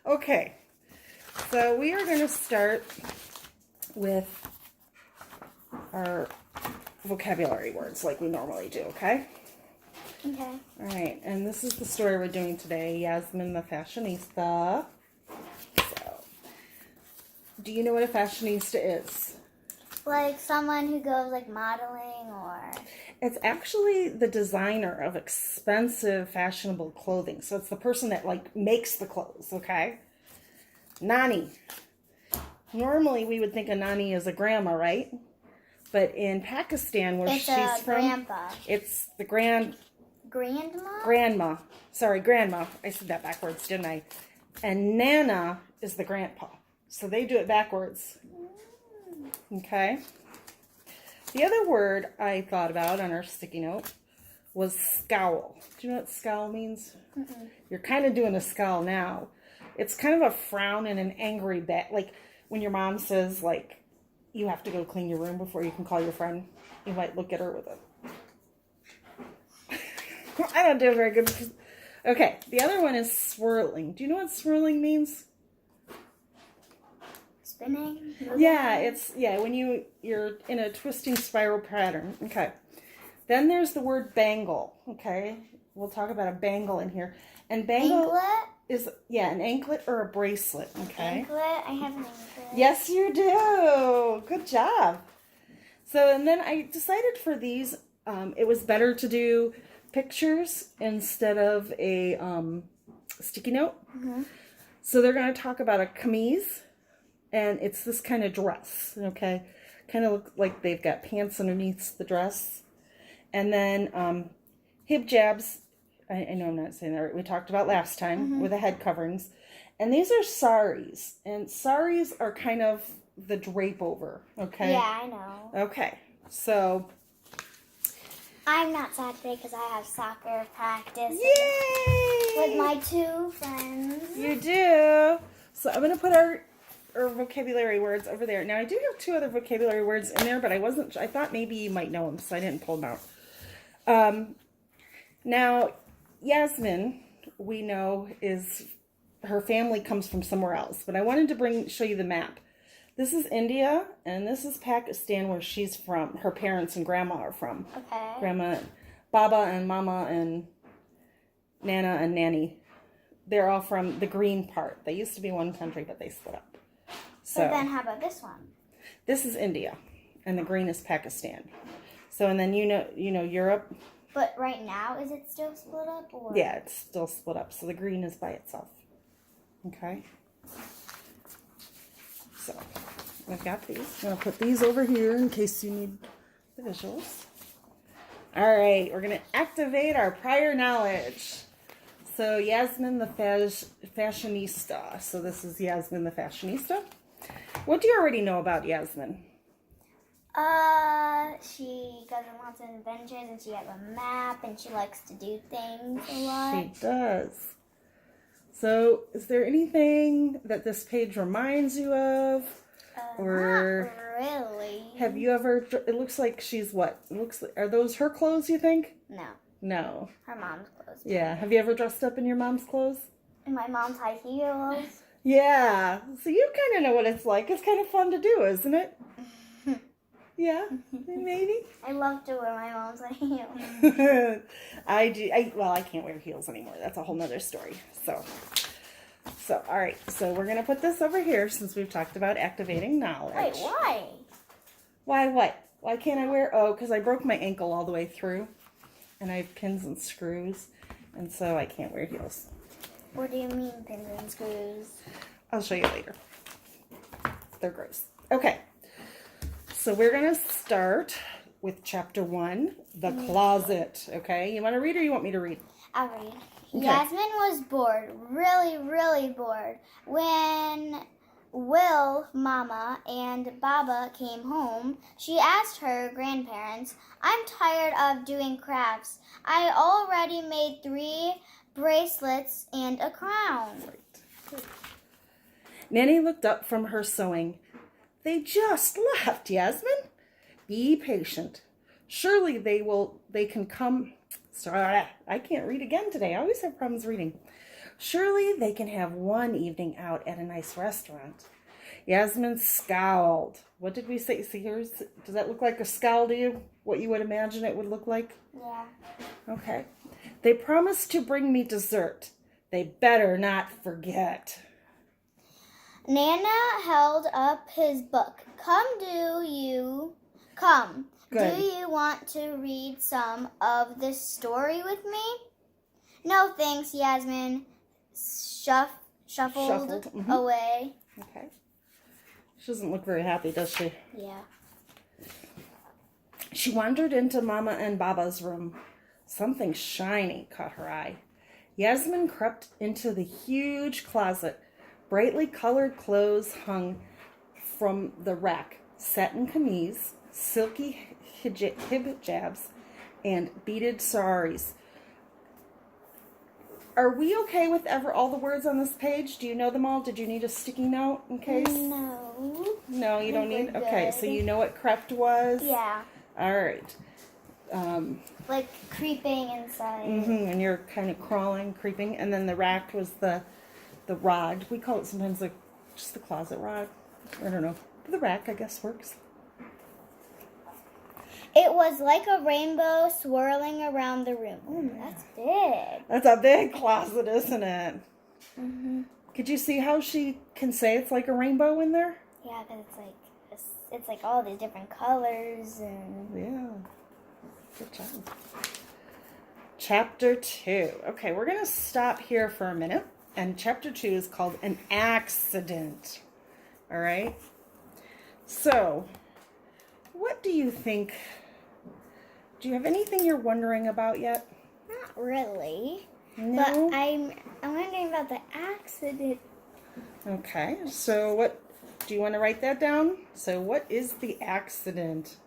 Okay, so we are going to start with our vocabulary words like we normally do, okay? Okay. All right, and this is the story we're doing today, Yasmin the Fashionista. So, do you know what a fashionista is? Like someone who goes like modeling or... It's actually the designer of expensive, fashionable clothing. So it's the person that like makes the clothes, okay? Nani. Normally we would think a nani is a grandma, right? But in Pakistan, where It's she's a from, grandpa. it's the Grandma? grandma. Sorry, grandma. I said that backwards, didn't I? And nana is the grandpa. So they do it backwards. Okay. The other word I thought about on our sticky note was scowl. Do you know what scowl means? Mm-mm. You're kind of doing a scowl now. It's kind of a frown and an angry back. Like when your mom says, like, you have to go clean your room before you can call your friend. You might look at her with a... I don't do very good. Okay, the other one is swirling. Do you know what swirling means? Spinning? Yeah, it's when you're in a twisting spiral pattern. Okay. Then there's the word bangle. Okay. We'll talk about a bangle in here. And bangle Anklet? is an anklet or a bracelet. Okay. Anklet? I have an anklet. Yes, you do. Good job. So, and then I decided for these, it was better to do pictures instead of a sticky note. Mm-hmm. So they're going to talk about a kameez. And it's this kind of dress, okay? Kind of look like they've got pants underneath the dress. And then hijabs, I know I'm not saying that right, we talked about last time, with the head coverings. And these are saris. And saris are kind of the drape over, okay? Yeah, I know. Okay, so... I'm not sad today because I have soccer practice. Yay! With my two friends. You do. So I'm going to put our vocabulary words over there. Now I do have two other vocabulary words in there, but I thought maybe you might know them, so I didn't pull them out. Now Yasmin, we know her family comes from somewhere else, but I wanted to show you the map. This is India, and this is Pakistan, where she's from. Her parents and grandma are from. Okay. Grandma, Baba and Mama and Nana and Nanny. They're all from the green part. They used to be one country, but they split up. So then how about this one? This is India, and the green is Pakistan. So, and then you know Europe. But right now, is it still split up? Or? Yeah, it's still split up. So the green is by itself. Okay. So I've got these. I'm going to put these over here in case you need the visuals. All right, we're going to activate our prior knowledge. So Yasmin the Fashionista. So this is Yasmin the Fashionista. What do you already know about Yasmin? She goes on lots of adventures and she has a map and she likes to do things a lot. She does. So is there anything that this page reminds you of? Or not really. Have you ever, it looks like she's what? Are those her clothes, you think? No. No. Her mom's clothes. Yeah. Have you ever dressed up in your mom's clothes? In my mom's high heels. Yeah. So you kind of know what it's like. It's kind of fun to do, isn't it? Yeah, maybe. I love to wear my mom's high heels. I do. Well, I can't wear heels anymore. That's a whole nother story. So, all right. So we're going to put this over here since we've talked about activating knowledge. Wait, why? Why what? Why can't I wear? Oh, because I broke my ankle all the way through. And I have pins and screws. And so I can't wear heels. What do you mean pins and screws? I'll show you later. They're gross. Okay. So we're going to start with chapter 1, the closet. Okay. You want to read or you want me to read? I'll read. Okay. Yasmin was bored, really, really bored, when Will, Mama, and Baba came home. She asked her grandparents, "I'm tired of doing crafts. I already made 3 bracelets and a crown." Right. Nanny looked up from her sewing. "They just left, Yasmin. Be patient. Surely they can come." Sorry, I can't read again today. I always have problems reading. Surely they can have one evening out at a nice restaurant. Yasmin scowled. What did we say? See, does that look like a scowl to you? What you would imagine it would look like? Yeah. Okay. They promised to bring me dessert. They better not forget. Nana held up his book. Come. Good. Do you want to read some of this story with me? No, thanks, Yasmin shuffled away. Okay. She doesn't look very happy, does she? Yeah. She wandered into Mama and Baba's room. Something shiny caught her eye. Yasmin crept into the huge closet. Brightly colored clothes hung from the rack. Satin kameez, silky hijabs, and beaded saris. Are we okay with all the words on this page? Do you know them all? Did you need a sticky note in case? No. No, you don't need? We're Okay, good. so you know what crept was? Yeah. All right. Like creeping inside. And you're kind of crawling, creeping. And then the rack was the rod. We call it sometimes like just the closet rod. I don't know. The rack, I guess, works. It was like a rainbow swirling around the room. Ooh, that's big. That's a big closet, isn't it? Mhm. Could you see how she can say it's like a rainbow in there? Yeah, because it's like all these different colors and. Yeah. Good job. Chapter 2. Okay, we're going to stop here for a minute. And chapter 2 is called An Accident. All right? So, what do you think? Do you have anything you're wondering about yet? Not really. No? But I'm wondering about the accident. Okay, so what, do you want to write that down? So what is the accident?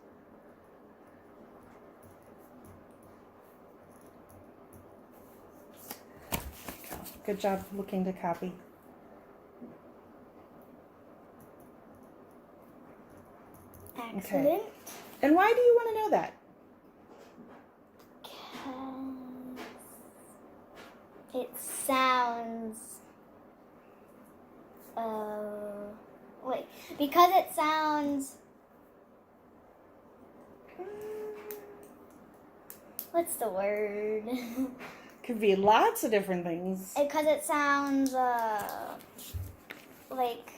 Good job looking to copy. Accident? Okay. And why do you want to know that? It sounds. Because it sounds. What's the word? Could be lots of different things. Because it sounds like.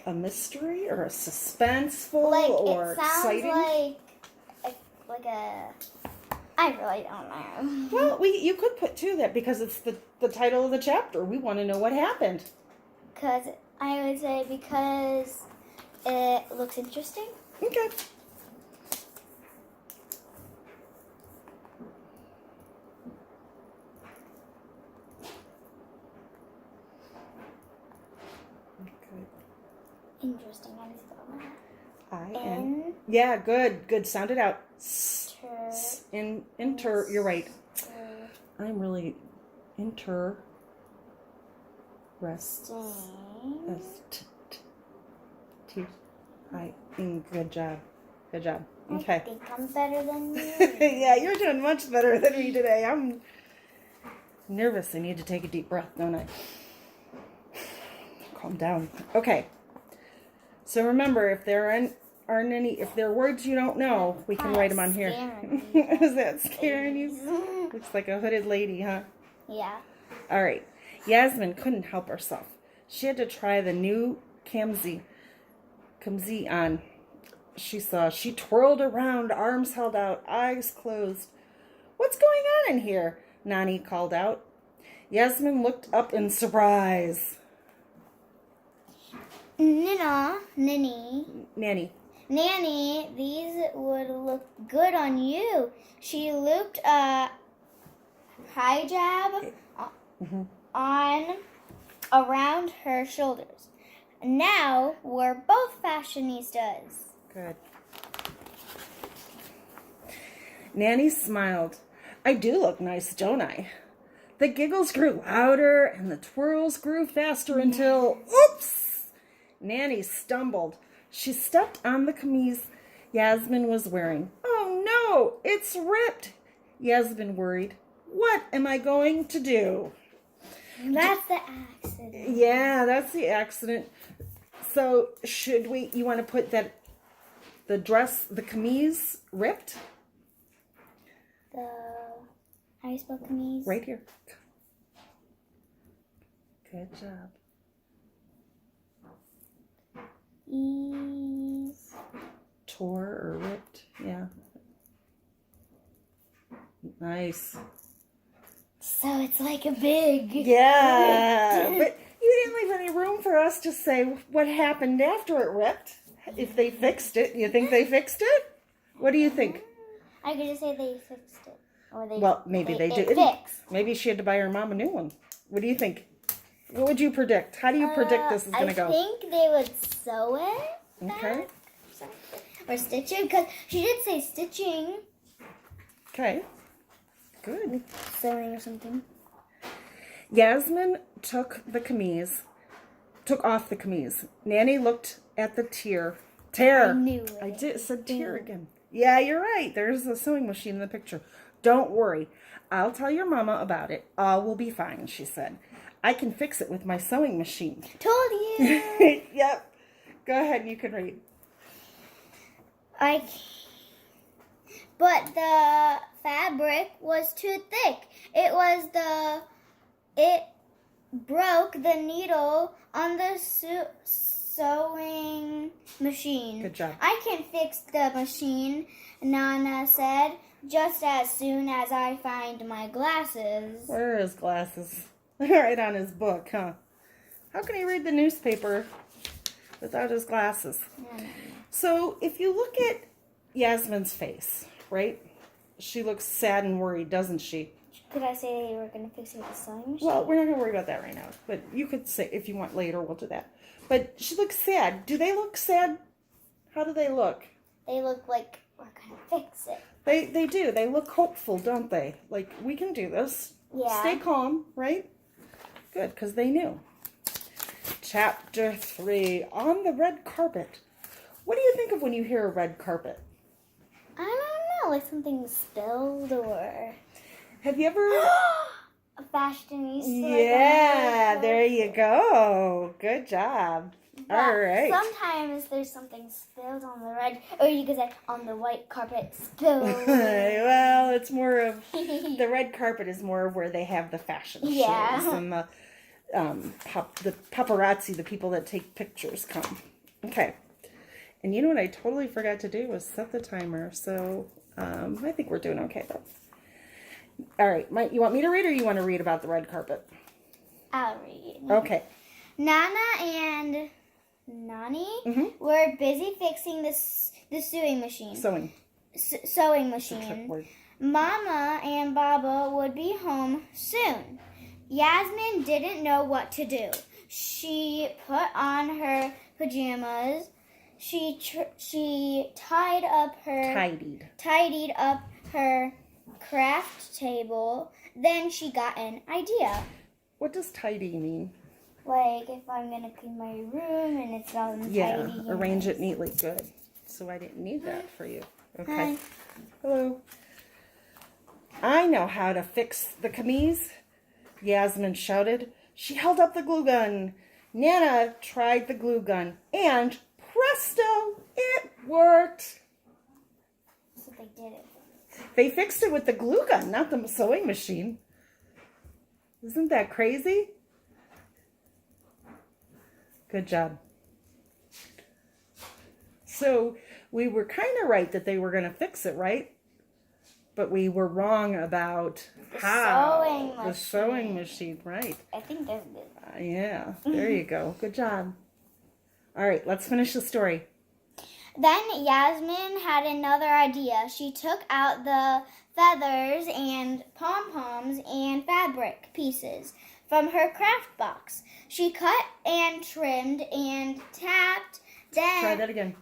A mystery or a suspenseful Like or it sounds exciting? like a. I really don't know. Well, you could put to that because it's the title of the chapter. We want to know what happened. Because I would say because it looks interesting. Okay. Interesting. I need to spell that. I-N. Yeah, good. Good. Sound it out. Inter. You're right. I'm really interesting. Good job. Good job. Okay. I think I'm better than you. Yeah, you're doing much better than me today. I'm nervous. I need to take a deep breath, don't I? Calm down. Okay. So remember, if there aren't any, if there are words you don't know, we can write them on here. Is that scaring you? Looks like a hooded lady, huh? Yeah. All right. Yasmin couldn't help herself. She had to try the new kamzi on. She twirled around, arms held out, eyes closed. What's going on in here? Nani called out. Yasmin looked up in surprise. Nanny. Nanny, these would look good on you. She looped a hijab on around her shoulders. Now we're both fashionistas. Good. Nanny smiled. I do look nice, don't I? The giggles grew louder and the twirls grew faster until, oops! Nanny stumbled. She stepped on the kameez Yasmin was wearing. Oh no, it's ripped! Yasmin worried. What am I going to do? That's the accident. Yeah, that's the accident. So you want to put the dress, the camise ripped? How do you spell camise? Right here. Good job. Ease. Tore or ripped, yeah. Nice. So it's like a big... Yeah, but you didn't leave any room for us to say what happened after it ripped. If they fixed it, you think they fixed it? What do you think? I could just say they fixed it. Or Maybe they did. Fixed. Maybe she had to buy her mom a new one. What do you think? What would you predict? How do you predict this is going to go? I think they would sew it Okay. back or stitch it, because she did say stitching. Okay. Good. Sewing or something. Yasmin took off the camise. Nanny looked at the tear. I knew it. I said tear again. Yeah, you're right. There's a sewing machine in the picture. Don't worry. I'll tell your mama about it. All will be fine, she said. I can fix it with my sewing machine. Told you. Yep. Go ahead, you can read. But the fabric was too thick. It broke the needle on the sewing machine. Good job. I can fix the machine, Nana said, just as soon as I find my glasses. Where are his glasses? Right on his book, huh? How can he read the newspaper without his glasses? So if you look at Yasmin's face, right? She looks sad and worried, doesn't she? Could I say they were going to fix it with the sewing machine? Well, we're not going to worry about that right now. But you could say, if you want later, we'll do that. But she looks sad. Do they look sad? How do they look? They look like we're going to fix it. They do. They look hopeful, don't they? Like, we can do this. Yeah. Stay calm, right? Good, because they knew. Chapter 3, on the red carpet. What do you think of when you hear a red carpet? I don't know, like something spilled or... Have you ever... a fashionista. Yeah, there you go. Good job. But all right. Sometimes there's something spilled on the red, or you could say on the white carpet spilled. Well, it's more of... The red carpet is more of where they have the fashion shows and the paparazzi, the people that take pictures, come. Okay. And you know what I totally forgot to do was set the timer. So I think we're doing okay, though. All right. You want me to read or you want to read about the red carpet? I'll read. Okay. Nana and Nani were busy fixing the sewing machine. Sewing machine. Mama and Baba would be home soon. Yasmin didn't know what to do. She put on her pajamas. She tidied up her craft table. Then she got an idea. What does tidy mean? Like if I'm gonna clean my room and it's all tidy. Yeah, arrange it neatly. Good. So I didn't need that for you. Okay. Hi. Hello. I know how to fix the camise, Yasmin shouted. She held up the glue gun. Nana tried the glue gun, and presto, it worked. So they did it. They fixed it with the glue gun, not the sewing machine. Isn't that crazy? Good job. So we were kind of right that they were going to fix it, right? But we were wrong about the sewing machine, right? I think that's good. Yeah, there you go. Good job. All right, let's finish the story. Then Yasmin had another idea. She took out the feathers and pom-poms and fabric pieces from her craft box. She cut and trimmed and tapped. Then Try that again.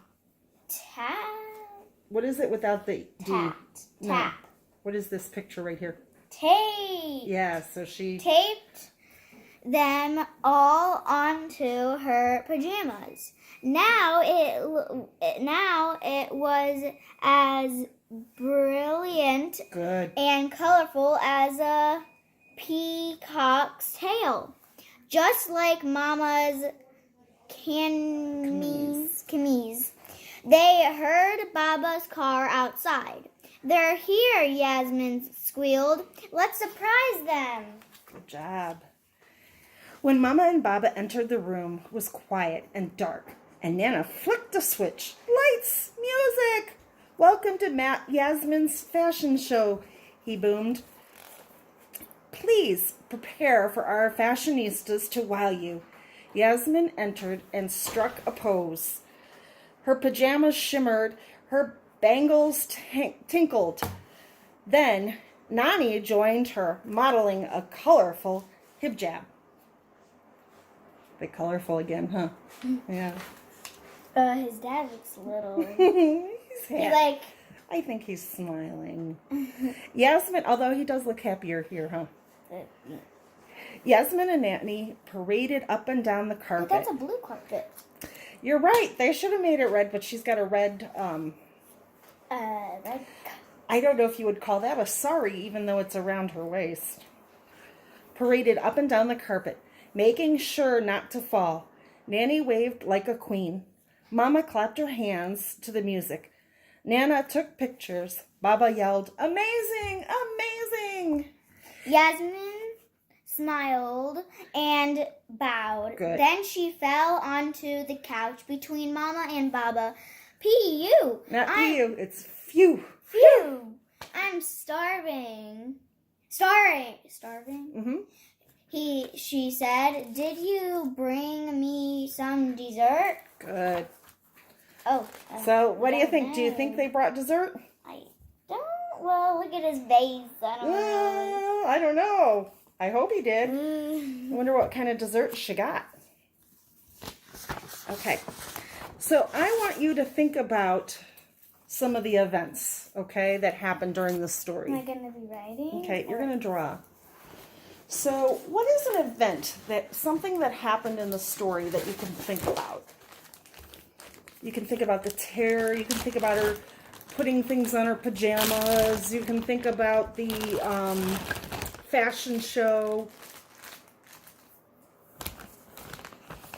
Tap. What is it without the D? Tap. No. What is this picture right here? Tape. Yeah, so she taped them all onto her pajamas. Now it was as brilliant good and colorful as a peacock's tail, just like Mama's camise. They heard Baba's car outside. They're here, Yasmin squealed. Let's surprise them. Good job. When Mama and Baba entered the room, it was quiet and dark, and Nana flicked a switch. Lights! Music! Welcome to Yasmin's fashion show, he boomed. Please prepare for our fashionistas to wow you. Yasmin entered and struck a pose. Her pajamas shimmered, her bangles tinkled. Then Nani joined her, modeling a colorful hijab. They're colorful again, huh? Yeah. His dad looks little. I think he's smiling. Yasmin, although he does look happier here, huh? Yasmin and Nani paraded up and down the carpet. But that's a blue carpet. You're right. They should have made it red, but she's got a red, red. I don't know if you would call that a sari, even though it's around her waist. Paraded up and down the carpet, making sure not to fall. Nanny waved like a queen. Mama clapped her hands to the music. Nana took pictures. Baba yelled, "Amazing! Amazing!" Yasmin smiled and bowed. Good. Then she fell onto the couch between Mama and Baba. P.U. Not P.U., it's phew. Phew. I'm starving. Starving? Mm-hmm. She said, "Did you bring me some dessert?" Good. Oh. So, what do you think? know. Do you think they brought dessert? I don't. Well, look at his face. I don't know. I don't know. I hope he did. I wonder what kind of dessert she got. Okay. So, I want you to think about some of the events, okay, that happened during the story. Am I going to be writing? Okay, you're going to draw. So, what is an event, something that happened in the story that you can think about? You can think about the terror. You can think about her putting things on her pajamas. You can think about the fashion show.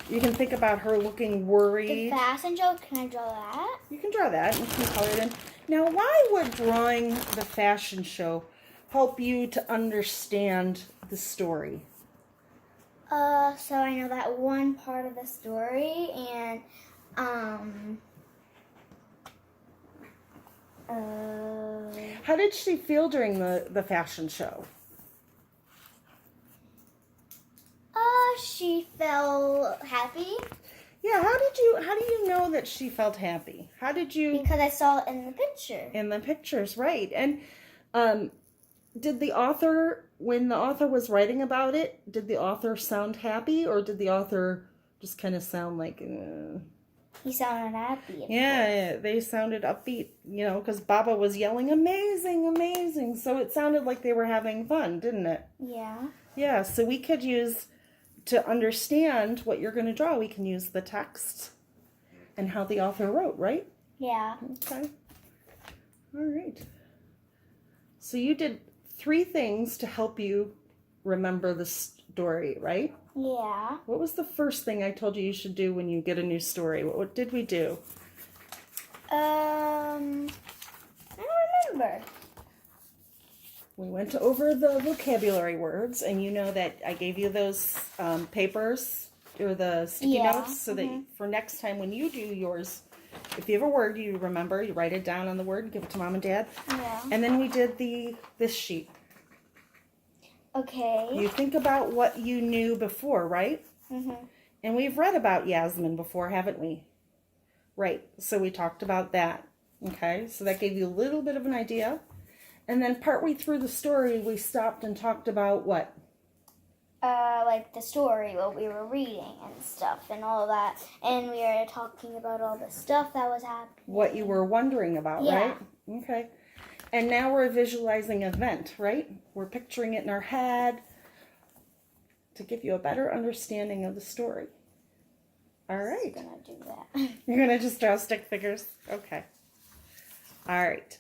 You can think about her looking worried. The fashion show, can I draw that? You can draw that and you can color it in. Now, why would drawing the fashion show help you to understand the story? So I know that one part of the story, and How did she feel during the fashion show? She felt happy. Yeah, how do you know that she felt happy? How did you? Because I saw it in the picture. In the pictures, right. And did the author, when the author was writing about it, did the author sound happy, or did the author just kind of sound like... He sounded happy. Yeah, they sounded upbeat, because Baba was yelling, "Amazing, amazing." So it sounded like they were having fun, didn't it? Yeah. Yeah, so we could use, to understand what you're going to draw, we can use the text and how the author wrote, right? Yeah. Okay. All right. So you did 3 things to help you remember the story, right? Yeah. What was the first thing I told you should do when you get a new story? What did we do? I don't remember. We went over the vocabulary words, and you know that I gave you those papers or the sticky notes so that for next time when you do yours, if you have a word you remember, you write it down on the word and give it to Mom and Dad. Yeah. And then we did this sheet. Okay. You think about what you knew before, right? And we've read about Yasmin before, haven't we? Right. So we talked about that. Okay. So that gave you a little bit of an idea. And then partway through the story, we stopped and talked about what? Like the story, what we were reading and stuff and all of that. And we were talking about all the stuff that was happening. What you were wondering about, right? Okay. And now we're visualizing an event, right? We're picturing it in our head to give you a better understanding of the story. All right. I'm going to do that. You're going to just draw stick figures? Okay. All right.